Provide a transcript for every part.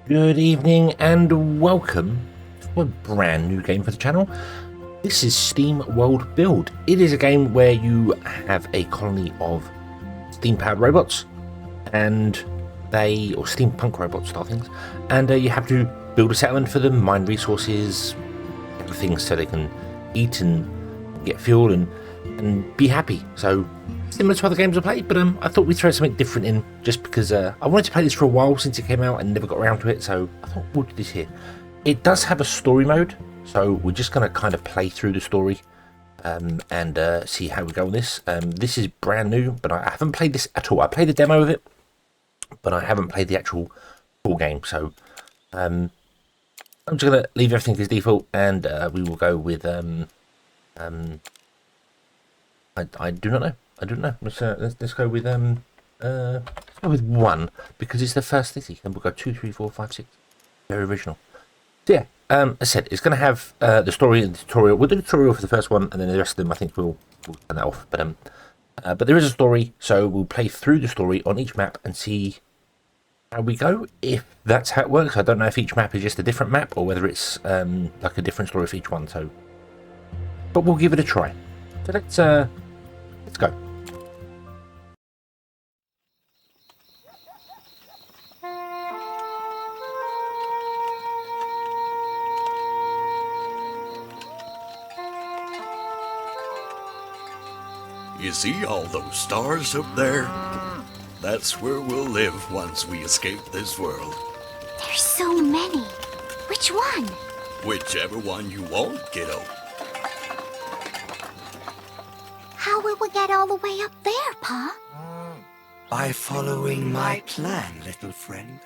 Good evening and welcome to a brand new game for the channel. This is SteamWorld Build. It is a game where you have a colony of steam-powered robots and or steampunk robots style things, and you have to build a settlement for them, mine resources, things so they can eat and get fuel and be happy. So similar to other games I played, but I thought we'd throw something different in just because I wanted to play this for a while since it came out and never got around to it, so I thought we'll do this here. It does have a story mode, so we're just going to kind of play through the story and see how we go on this. This is brand new, but I haven't played this at all. I played a demo of it, but I haven't played the actual full game, so I'm just going to leave everything as default, and we will go with I do not know. I don't know. Let's go with one, because it's the first city. Then we'll go 2, 3, 4, 5, 6. Very original. So yeah, as I said, it's going to have the story and the tutorial. We'll do the tutorial for the first one, and then the rest of them I think we'll turn that off. But there is a story, so we'll play through the story on each map and see how we go. If that's how it works, I don't know if each map is just a different map or whether it's like a different story for each one. So, but we'll give it a try. So let's go. You see all those stars up there? That's where we'll live once we escape this world. There's so many. Which one? Whichever one you want, kiddo. How will we get all the way up there, Pa? By following my plan, little friend.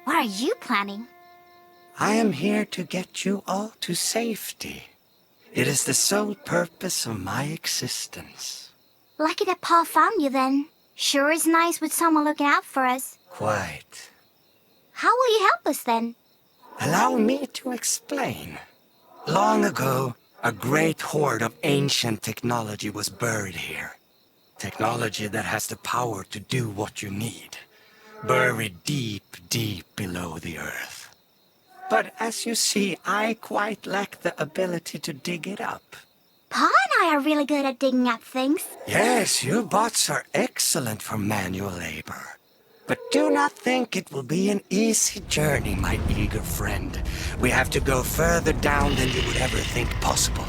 What are you planning? I am here to get you all to safety. It is the sole purpose of my existence. Lucky that Pa found you then. Sure is nice with someone looking out for us. Quite. How will you help us then? Allow me to explain. Long ago, a great hoard of ancient technology was buried here. Technology that has the power to do what you need. Buried deep, deep below the earth. But as you see, I quite lack the ability to dig it up. Pa and I are really good at digging up things. Yes, you bots are excellent for manual labor. But do not think it will be an easy journey, my eager friend. We have to go further down than you would ever think possible.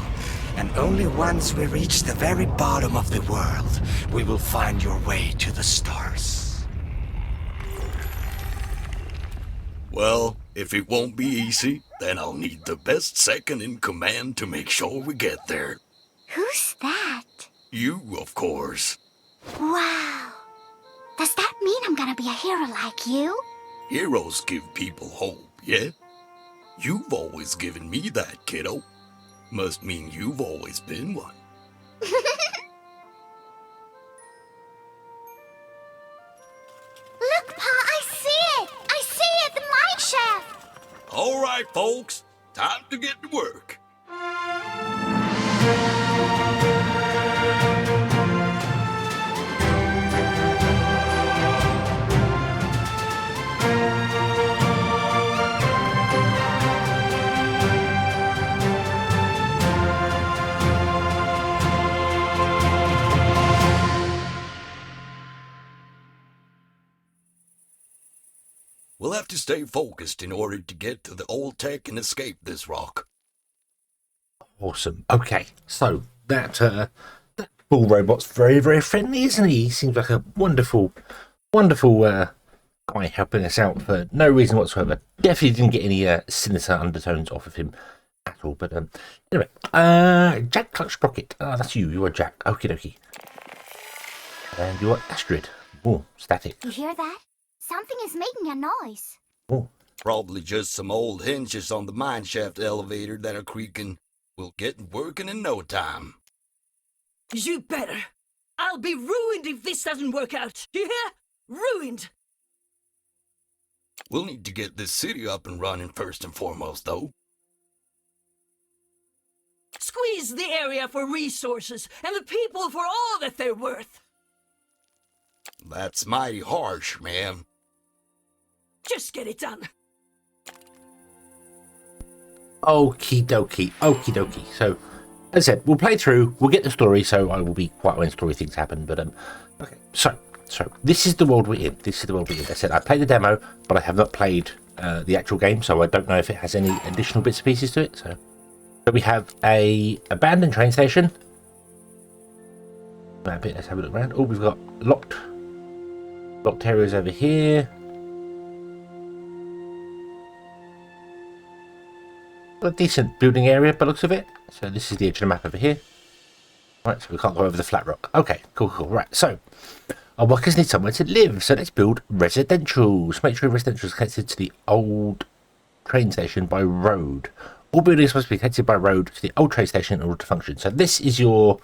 And only once we reach the very bottom of the world, we will find your way to the stars. Well, if it won't be easy, then I'll need the best second in command to make sure we get there. Who's that? You, of course. Wow. Does that mean I'm gonna be a hero like you? Heroes give people hope, yeah? You've always given me that, kiddo. Must mean you've always been one. Look, Pa, I see it! I see it, the mine shaft! All right, folks. Time to get to work. We'll have to stay focused in order to get to the old tech and escape this rock. Awesome. Okay, so that bull robot's very, very friendly, isn't he? He seems like a wonderful guy helping us out for no reason whatsoever. Definitely didn't get any sinister undertones off of him at all. But anyway, Jack Clutch Sprocket. Oh, that's you. You are Jack. Okie dokie. And you are Astrid. Oh, static. You hear that? Something is making a noise. Oh, Probably just some old hinges on the mineshaft elevator that are creaking. We'll get working in no time. You better. I'll be ruined if this doesn't work out. You hear? Ruined. We'll need to get this city up and running first and foremost, though. Squeeze the area for resources and the people for all that they're worth. That's mighty harsh, ma'am. Just get it done. Okie dokie, okie dokie. So, as I said, we'll play through, we'll get the story, so I will be quiet when story things happen, but, okay, so this is the world we're in, As I said, I played the demo, but I have not played the actual game, so I don't know if it has any additional bits and pieces to it, so we have a abandoned train station. Let's have a look around. Oh, we've got locked areas over here. A decent building area by the looks of it. So this is the edge of the map over here. Right, so we can't go over the flat rock. Okay, cool. Right, so our workers need somewhere to live, so let's build residentials. Make sure residentials are connected to the old train station by road. All buildings must be connected by road to the old train station in order to function. So this is your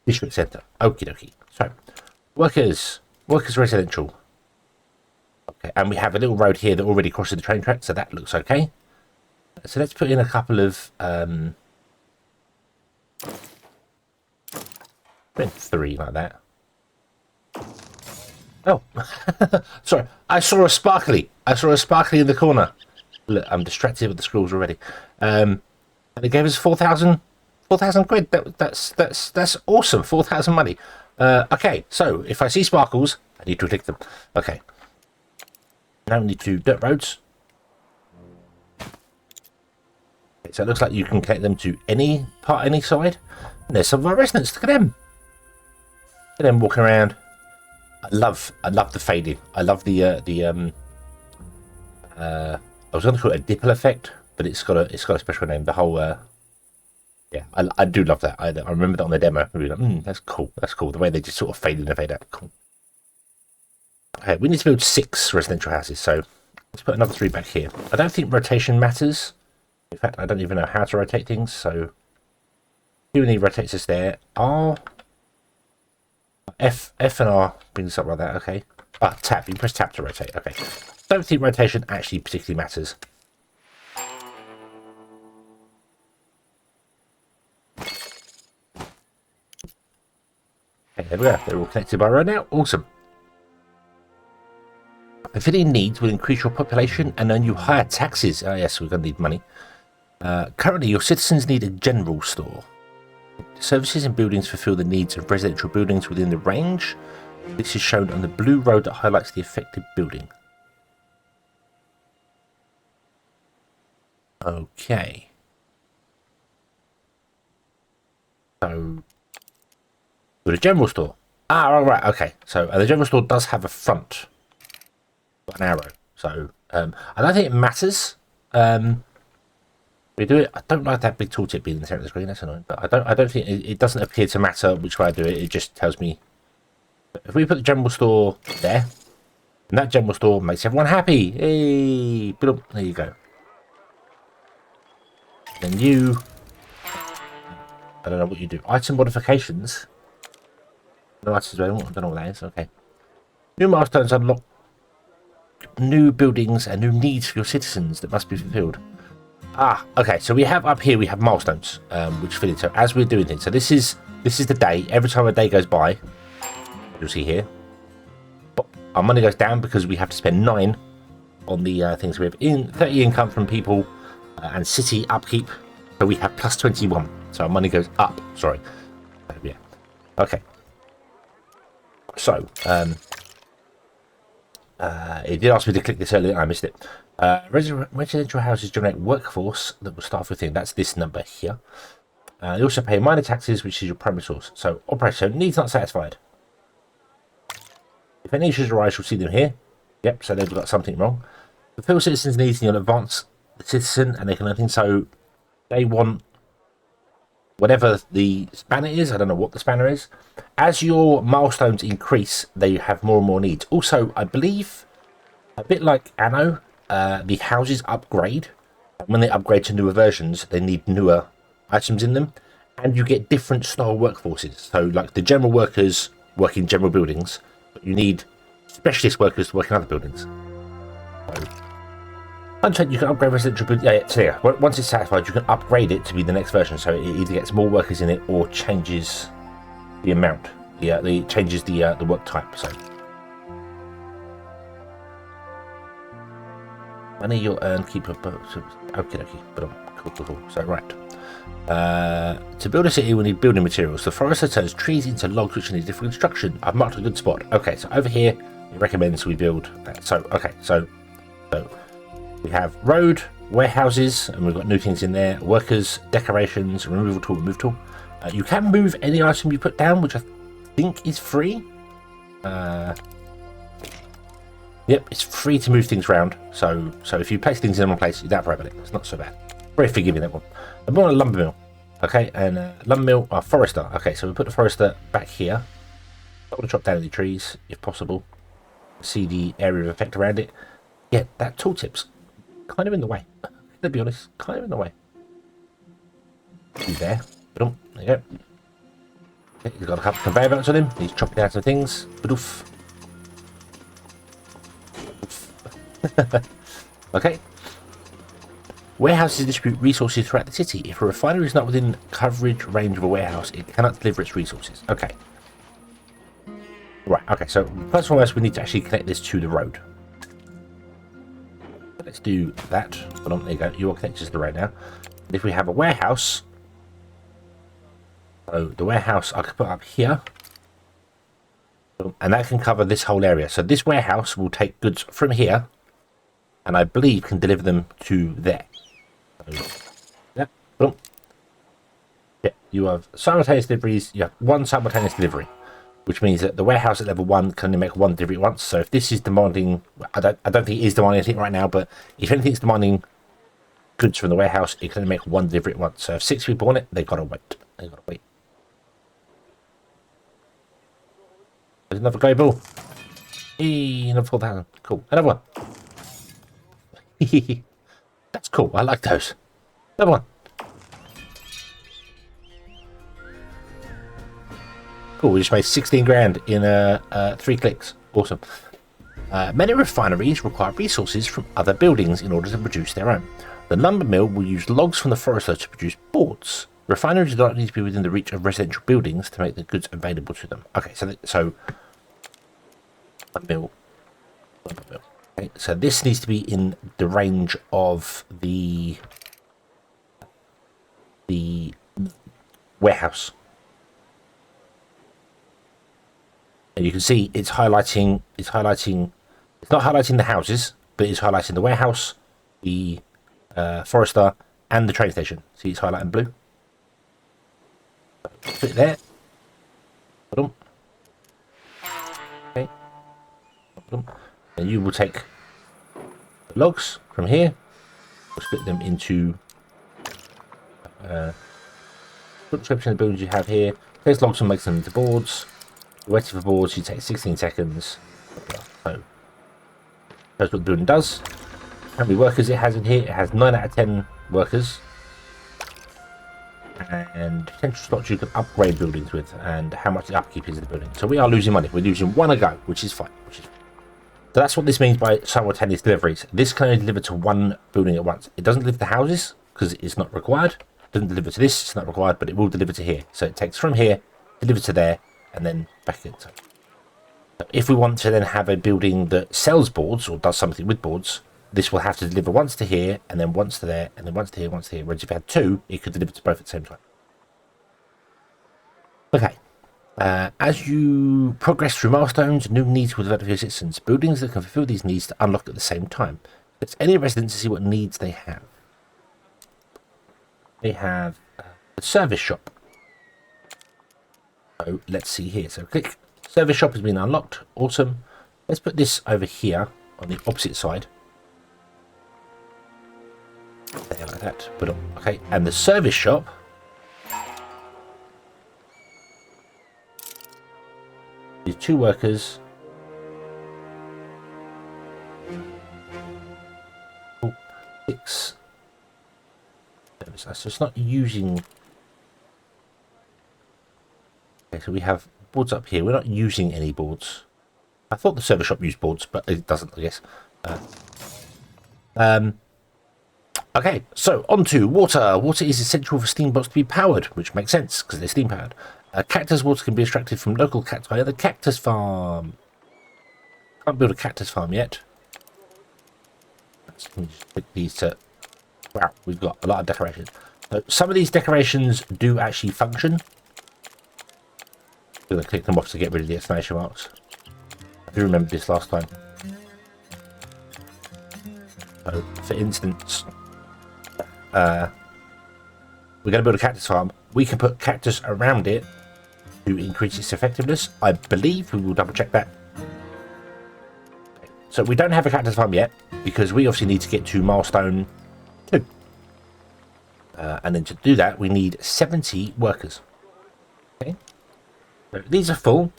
district centre. Okie dokie. So workers residential. Okay, and we have a little road here that already crosses the train track, so that looks okay. So let's put in a couple of 3 like that. Oh, sorry. I saw a sparkly in the corner. Look, I'm distracted with the scrolls already. And it gave us 4,000 quid. That's awesome. 4,000 money. Okay, so if I see sparkles, I need to click them. Okay. Now we need to dirt roads. Okay, so it looks like you can connect them to any part, any side. And there's some of our residents. Look at them. Look at them walking around. I love the fading. I love the I was going to call it a dipple effect, but it's got a special name. The whole yeah, I do love that. I remember that on the demo. We were like, that's cool. That's cool. The way they just sort of fade in and fade out. Cool. Okay, we need to build 6 residential houses, so let's put another 3 back here. I don't think rotation matters. In fact, I don't even know how to rotate things, so Q&E rotates us there. R, F and R brings us up like that, okay. Tab, you press tab to rotate, okay. Don't think rotation actually particularly matters. Okay, there we go, they're all connected by road now, awesome. Fulfilling needs will increase your population and earn you higher taxes. Oh yes, we're going to need money. Currently, your citizens need a general store. Services and buildings fulfill the needs of residential buildings within the range. This is shown on the blue road that highlights the affected building. Okay. So, the general store. Right, okay. So, the general store does have a front. An arrow. So, I don't think it matters. We do it. I don't like that big tooltip being in the center of the screen. That's annoying. But I don't think it doesn't appear to matter which way I do it. It just tells me. If we put the general store there, and that general store makes everyone happy. Hey, there you go. Then you. I don't know what you do. Item modifications. No items. I don't know what that is. Okay. New milestones unlock new buildings and new needs for your citizens that must be fulfilled. Okay, so we have up here, we have milestones, which fill in. So as we're doing things, so this is the day. Every time a day goes by, you'll see here, our money goes down because we have to spend 9 on the things. We have 30 income from people and city upkeep, so we have plus 21. So our money goes up. Sorry, yeah. Okay. So it did ask me to click this earlier. I missed it. Residential houses generate workforce that will start with thing. That's this number here. They also pay minor taxes, which is your primary source. So operation needs not satisfied. If any issues arise, you'll see them here. Yep, so they've got something wrong. Fulfill citizens' needs and you'll advance the citizen, and they can nothing. So they want whatever the spanner is. I don't know what the spanner is. As your milestones increase, they have more and more needs. Also, I believe, a bit like Anno, the houses upgrade. When they upgrade to newer versions, they need newer items in them, and you get different style workforces. So, like the general workers work in general buildings, but you need specialist workers to work in other buildings. So, you can upgrade residential buildings. So yeah, once it's satisfied, you can upgrade it to be the next version. So it either gets more workers in it or changes the amount. It changes the work type. So. Money you'll earn, keep a boat. Okay, but cool. So, right. To build a city, we need building materials. The forester turns trees into logs, which need different construction. I've marked a good spot. Okay, so over here, it recommends we build that. So, okay, so we have road, warehouses, and we've got new things in there. Workers, decorations, remove tool. You can move any item you put down, which I think is free. Yep, it's free to move things around. So if you place things in one place, you don't worry about it. It's not so bad. Very forgiving, that one. I'm on a lumber mill. Okay, and lumber mill, forester. Okay, so we put the forester back here. I want to chop down any trees, if possible. See the area of effect around it. Yeah, that tooltip's kind of in the way. Let's be honest, kind of in the way. He's there. There you go. Okay, he's got a couple of conveyor belts on him. He's chopping out some things. Badoof. Okay. Warehouses distribute resources throughout the city. If a refinery is not within coverage range of a warehouse, it cannot deliver its resources. Okay. Right, okay, so first and foremost, we need to actually connect this to the road. Let's do that. Hold on, there you go. You are connected to the road now. If we have a warehouse, so the warehouse I could put up here, and that can cover this whole area. So this warehouse will take goods from here, and I believe can deliver them to there. So, yeah, boom. Yeah, you have simultaneous deliveries. You have one simultaneous delivery, which means that the warehouse at level 1 can only make one delivery at once. So if this is demanding, I don't think it is demanding anything right now, but if anything's demanding goods from the warehouse, it can only make one delivery at once. So if 6 people want it, they've got to wait. There's another glow ball. Another 4,000. Cool. Another one. That's cool. I like those. Another one. Cool. We just made 16 grand in 3 clicks. Awesome. Many refineries require resources from other buildings in order to produce their own. The lumber mill will use logs from the forester to produce boards. Refineries do not need to be within the reach of residential buildings to make the goods available to them. Okay, so lumber mill. Okay, so this needs to be in the range of the warehouse. And you can see it's highlighting. It's not highlighting the houses, but it's highlighting the warehouse, the forester, and the train station. See, it's highlighting blue. Put it there. Okay. And you will take the logs from here. We'll split them into description of the buildings you have here. There's logs and makes them into boards. Waiting for boards, you take 16 seconds. So that's what the building does. How many workers it has in here? It has 9 out of 10 workers. And potential slots you can upgrade buildings with, and how much the upkeep is of the building. So we are losing money. We're losing one a go, which is fine. So that's what this means by simultaneous deliveries. This can only deliver to one building at once. It doesn't deliver to houses because it's not required. It doesn't deliver to this, it's not required, but it will deliver to here. So it takes from here, delivers to there, and then back in. So if we want to then have a building that sells boards or does something with boards, this will have to deliver once to here, and then once to there, and then once to here, once to here. Whereas if you had 2, it could deliver to both at the same time. Okay. As you progress through milestones, new needs will develop for your citizens. Buildings that can fulfill these needs to unlock at the same time. Let's any residents to see what needs they have. They have a service shop. So let's see here. So click. Service shop has been unlocked. Awesome. Let's put this over here on the opposite side. There, like that. But okay, and the service shop is 2 workers. Oh, 6. So it's not using. Okay, so we have boards up here. We're not using any boards. I thought the service shop used boards, but it doesn't, I guess. Okay, so on to water. Water is essential for steamboats to be powered, which makes sense because they're steam powered. Cactus water can be extracted from local cacti at the cactus farm. Can't build a cactus farm yet. Let me just click these to... Wow, we've got a lot of decorations. So some of these decorations do actually function. I'm going to click them off to get rid of the exclamation marks. I do remember this last time. So, for instance, we're going to build a cactus farm. We can put cactus around it to increase its effectiveness. I believe we will double check that. So we don't have a cactus farm yet because we obviously need to get to milestone 2. And then to do that, we need 70 workers. Okay. So these are full,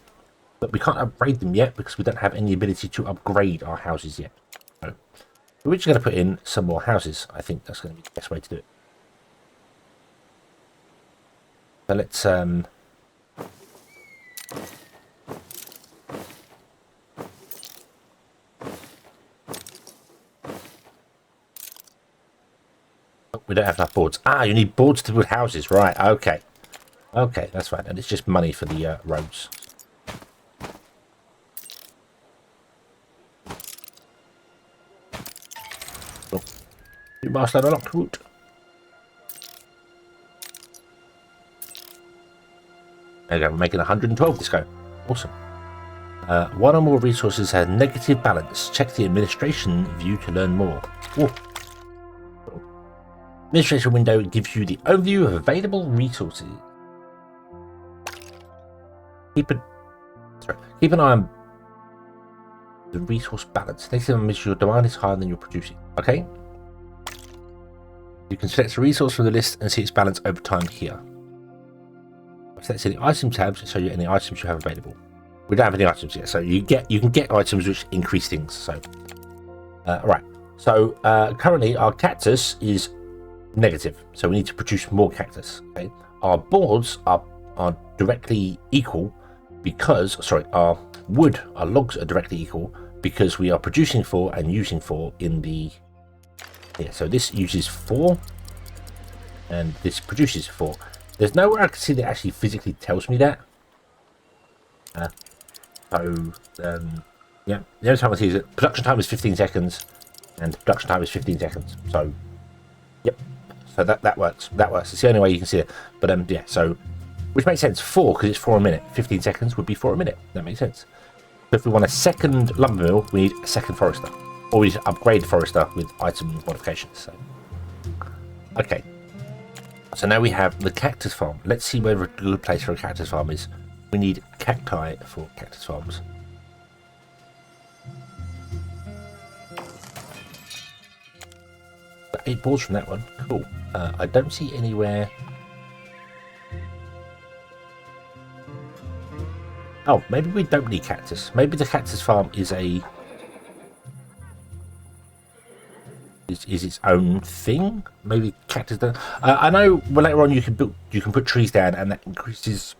but we can't upgrade them yet because we don't have any ability to upgrade our houses yet. So we're just going to put in some more houses. I think that's going to be the best way to do it. So let's we don't have enough boards. Ah, you need boards to build houses, right? Okay, okay, that's fine. And it's just money for the roads. Oh, you milestone unlocked route. There you go, we're making 112 this go. Awesome. One or more resources has negative balance. Check the administration view to learn more. Whoa. Administration window gives you the overview of available resources. Keep an eye on the resource balance. Next time, your demand is higher than you're producing. Okay. You can select a resource from the list and see its balance over time here. Select the item tabs to show you any items you have available. We don't have any items yet, so you can get items which increase things. So, right. So currently our cactus is negative, so we need to produce more cactus. Okay. Our boards are directly equal because our logs are directly equal because we are producing 4 and using 4 in the so this uses 4 and this produces 4. There's nowhere I can see that actually physically tells me that. Yeah, the only time I see is that production time is 15 seconds and production time is 15 seconds. So, yep. So that works. That works. It's the only way you can see it. But yeah. So, which makes sense. 4 because it's 4 a minute. 15 seconds would be 4 a minute. That makes sense. So if we want a second lumber mill, we need a second forester, or we just upgrade forester with item modifications. So, okay. So now we have the cactus farm. Let's see where a good place for a cactus farm is. We need cacti for cactus farms. Got 8 boards from that one. Cool. I don't see anywhere. Oh, maybe we don't need cactus. Maybe the cactus farm is is its own thing. Maybe cactus don't. I know later on you can put trees down and that increases.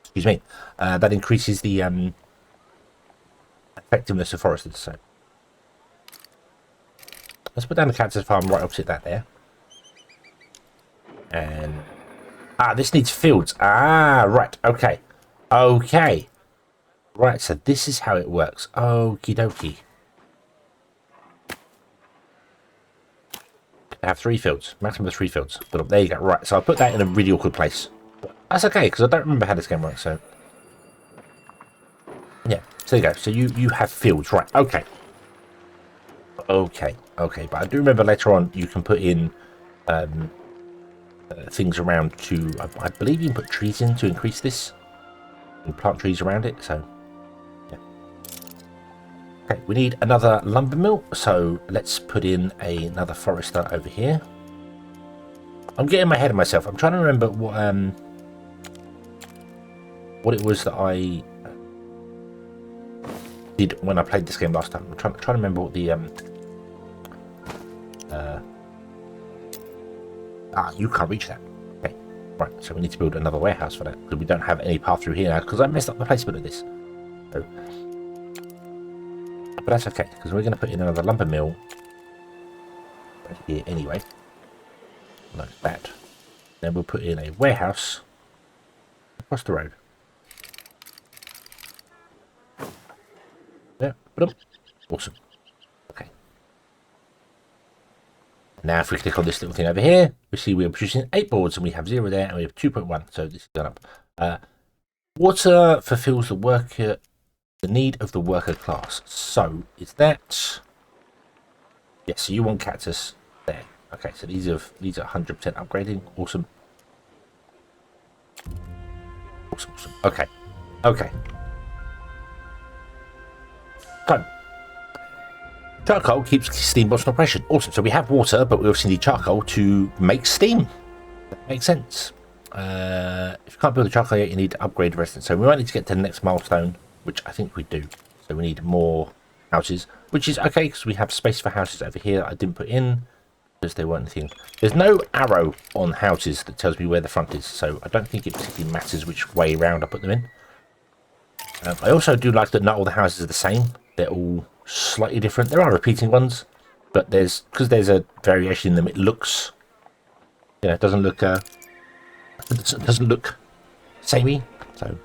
Excuse me. That increases the effectiveness of foresters. So let's put down the cactus farm right opposite that there. And this needs fields. Right. Okay. Okay. Right, so this is how it works. Okie dokie. I have 3 fields. Maximum of 3 fields. But there you go. Right, so I put that in a really awkward place. That's okay, because I don't remember how this game works, so. Yeah, so there you go. So you have fields, right. Okay. Okay, okay. But I do remember later on you can put in things around to, I believe you can put trees in to increase this. And plant trees around it, so. Okay, we need another lumber mill, so let's put in another forester over here. I'm getting my head of myself. I'm trying to remember what it was that I did when I played this game last time. I'm trying to remember what the you can't reach that. Okay, right. So we need to build another warehouse for that because we don't have any path through here now because I messed up the placement of this. So. But that's okay, because we're going to put in another lumber mill right here anyway. Like that. Then we'll put in a warehouse across the road. Yep. Awesome. Okay. Now if we click on this little thing over here, we see we're producing 8 boards and we have 0 there and we have 2.1. So this is gone up. Water fulfills the need of the worker class. So is that... Yes, so you want cactus there. Okay, so these are 100% upgrading. Awesome. Awesome. Okay. So charcoal keeps steam bots in operation. Awesome. So we have water, but we also need charcoal to make steam. That makes sense. If you can't build the charcoal yet, you need to upgrade the residence. So we might need to get to the next milestone, which I think we do. So we need more houses, which is okay because we have space for houses over here that I didn't put in because there weren't anything. There's no arrow on houses that tells me where the front is, so I don't think it particularly matters which way around I put them in. I also do like that not all the houses are the same. They're all slightly different. There are repeating ones, but because there's a variation in them, it looks, it doesn't look samey. So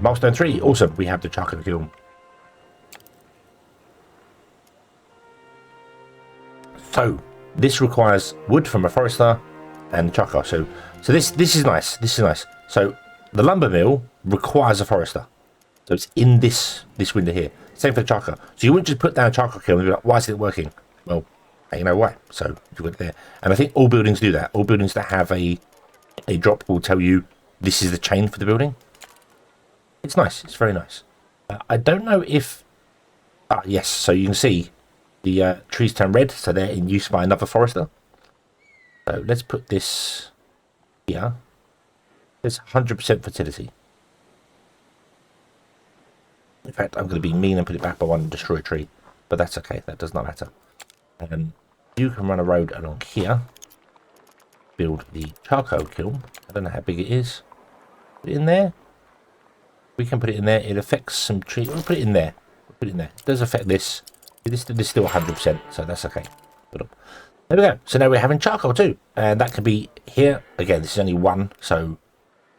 milestone 3, awesome. We have the charcoal kiln. So this requires wood from a forester and charcoal. So this is nice. This is nice. So the lumber mill requires a forester. So it's in this window here. Same for the charcoal. So you wouldn't just put down a charcoal kiln and be like, why is it working? Well, you know why. So you put it there. And I think all buildings do that. All buildings that have a drop will tell you this is the chain for the building. It's nice. It's very nice. I don't know if... yes. So you can see the trees turn red. So they're in use by another forester. So let's put this here. There's 100% fertility. In fact, I'm going to be mean and put it back by 1 and destroy a tree. But that's okay. That does not matter. You can run a road along here. Build the charcoal kiln. I don't know how big it is. Put it in there. We can put it in there. It affects some trees. We'll put it in there. It does affect this. This is still 100%, so that's okay. There we go. So now we're having charcoal too. And that can be here. Again, this is only 1. So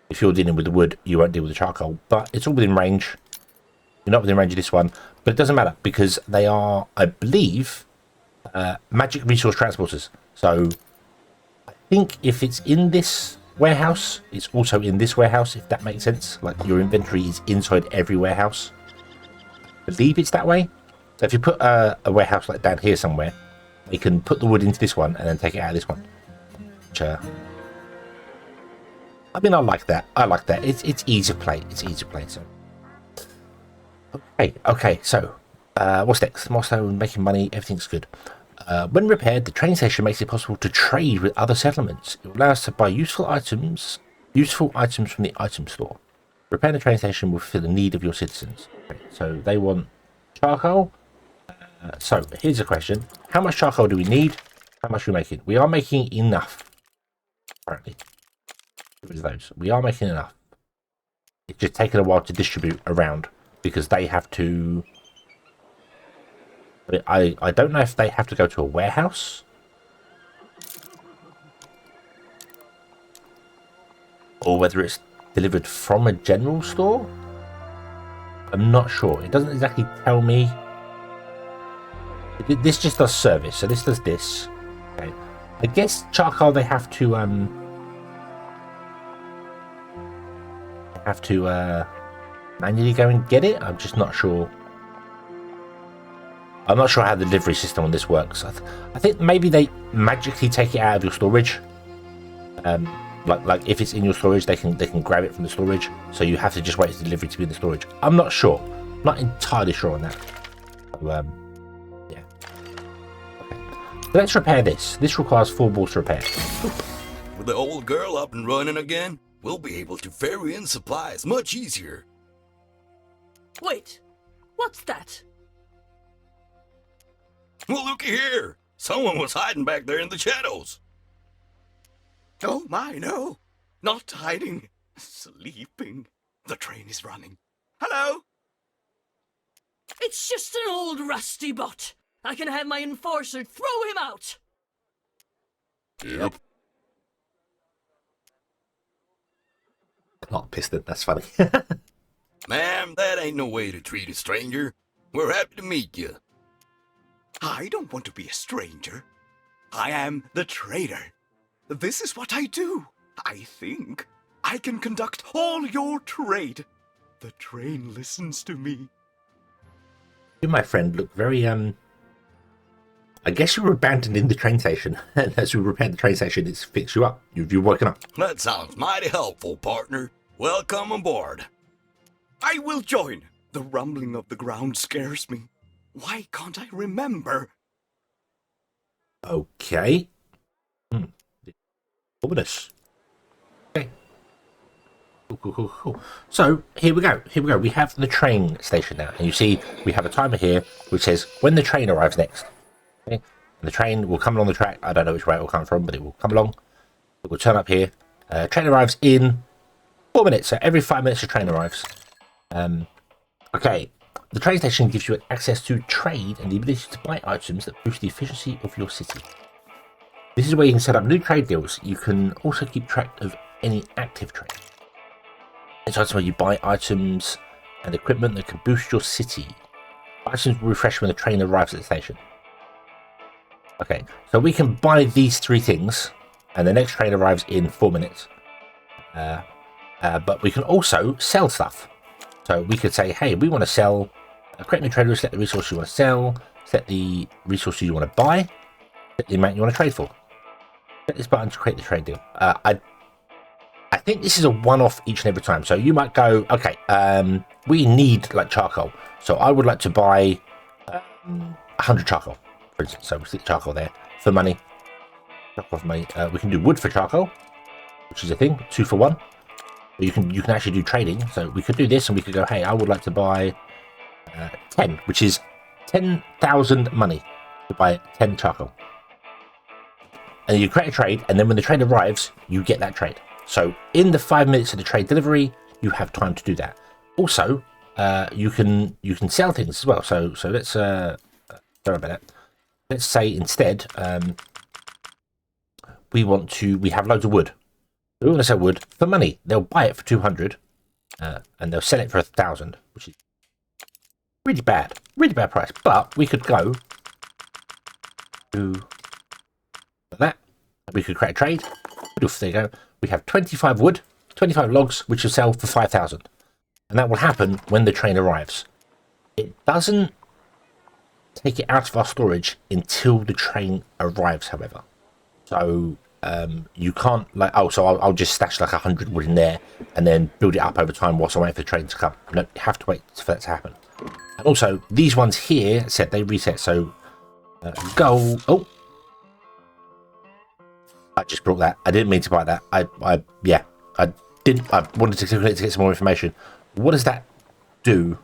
if you're dealing with the wood, you won't deal with the charcoal. But it's all within range. You're not within range of this one. But it doesn't matter because they are, I believe, magic resource transporters. So I think if it's in this warehouse, it's also in this warehouse, if that makes sense. Like your inventory is inside every warehouse. I believe it's that way. So if you put a warehouse like down here somewhere, you can put the wood into this one and then take it out of this one. Which, I mean, I like that. It's easy to play. So okay. So what's next? Milestone, making money. Everything's good. When repaired, the train station makes it possible to trade with other settlements. It will allow us to buy useful items from the item store. Repairing the train station will fulfill the need of your citizens. Okay, so they want charcoal. So here's a question: how much charcoal do we need? How much are we making? We are making enough. Apparently, get rid of those. We are making enough. It's just taken a while to distribute around because they have to. I don't know if they have to go to a warehouse or whether it's delivered from a general store. I'm not sure. It doesn't exactly tell me. This just does service, so this does this. Okay. I guess charcoal they have to manually go and get it. I'm just not sure. I'm not sure how the delivery system on this works. I think maybe they magically take it out of your storage. Like if it's in your storage, they can grab it from the storage. So you have to just wait for the delivery to be in the storage. I'm not sure. I'm not entirely sure on that. So, yeah. Okay. So let's repair this. This requires 4 balls to repair. With the old girl up and running again, we'll be able to ferry in supplies much easier. Wait, what's that? Well, looky here. Someone was hiding back there in the shadows. Oh my, no. Not hiding. Sleeping. The train is running. Hello? It's just an old rusty bot. I can have my enforcer throw him out. Yep. Not piston, that's funny. Ma'am, that ain't no way to treat a stranger. We're happy to meet you. I don't want to be a stranger. I am the trader. This is what I do. I think I can conduct all your trade. The train listens to me. You, my friend, look very, I guess you were abandoned in the train station. And as you repaired the train station, it's fixed you up. You've woken up. That sounds mighty helpful, partner. Welcome aboard. I will join. The rumbling of the ground scares me. Why can't I remember? Okay. Ominous. Okay. Cool. So, here we go. We have the train station now. And you see, we have a timer here, which says when the train arrives next. Okay? And the train will come along the track. I don't know which way it will come from, but it will come along. It will turn up here. Train arrives in 4 minutes. So, every 5 minutes, a train arrives. Okay. The train station gives you access to trade and the ability to buy items that boost the efficiency of your city. This is where you can set up new trade deals. You can also keep track of any active trade. It's also where you buy items and equipment that can boost your city. Items will refresh when the train arrives at the station. Okay, so we can buy these 3 things, and the next train arrives in 4 minutes. But we can also sell stuff. So we could say, hey, we want to sell, create new trade deal, set the resource you want to sell, set the resources you want to buy, set the amount you want to trade for. Set this button to create the trade deal. I think this is a one-off each and every time. So you might go, okay, we need like charcoal. So I would like to buy 100 charcoal, for instance. So we stick charcoal there for money. Charcoal for money. We can do wood for charcoal, which is a thing, 2 for 1. You can actually do trading. So we could do this and we could go, hey, I would like to buy 10, which is 10,000 money to buy 10 charcoal. And you create a trade, and then when the trade arrives, you get that trade. So in the 5 minutes of the trade delivery, you have time to do that. Also, you can sell things as well. So let's sorry about that. Let's say instead we have loads of wood. We want to sell wood for money. They'll buy it for 200, and they'll sell it for 1,000, which is really bad price. But we could go to that. We could create a trade. Oof, there you go. We have 25 wood, 25 logs, which will sell for 5,000, and that will happen when the train arrives. It doesn't take it out of our storage until the train arrives, however. So you can't so I'll just stash like 100 wood in there and then build it up over time whilst I wait for the train to come. No, you have to wait for that to happen. And also these ones here said they reset, so gold. Oh, I just brought that. I didn't mean to buy that. I didn't. I wanted to click it to get some more information. What does that do?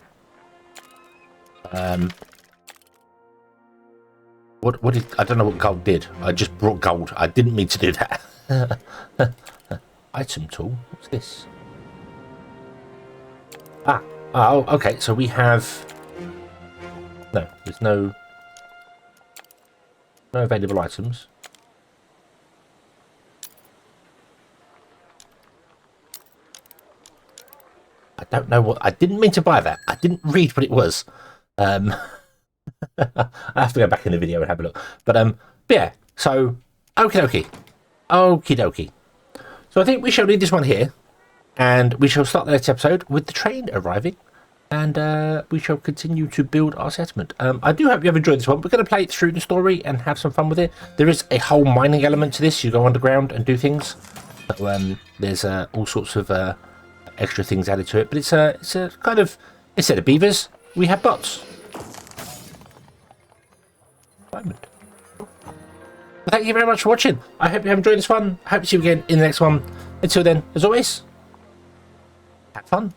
What did, I don't know what gold did. I just brought gold. I didn't mean to do that. Item tool. What's this? Oh, okay. So we have. No, there's no available items. I don't know what. I didn't mean to buy that. I didn't read what it was. I have to go back in the video and have a look. But yeah. So okie dokie. So I think we shall leave this one here, and we shall start the next episode with the train arriving, and we shall continue to build our settlement. I do hope you have enjoyed this one. We're going to play it through the story and have some fun with it. There is a whole mining element to this. You go underground and do things. So, there's all sorts of extra things added to it, but it's a kind of, instead of beavers, we have bots. Diamond. Well, thank you very much for watching. I hope you have enjoyed this one. I hope to see you again in the next one. Until then, as always, have fun.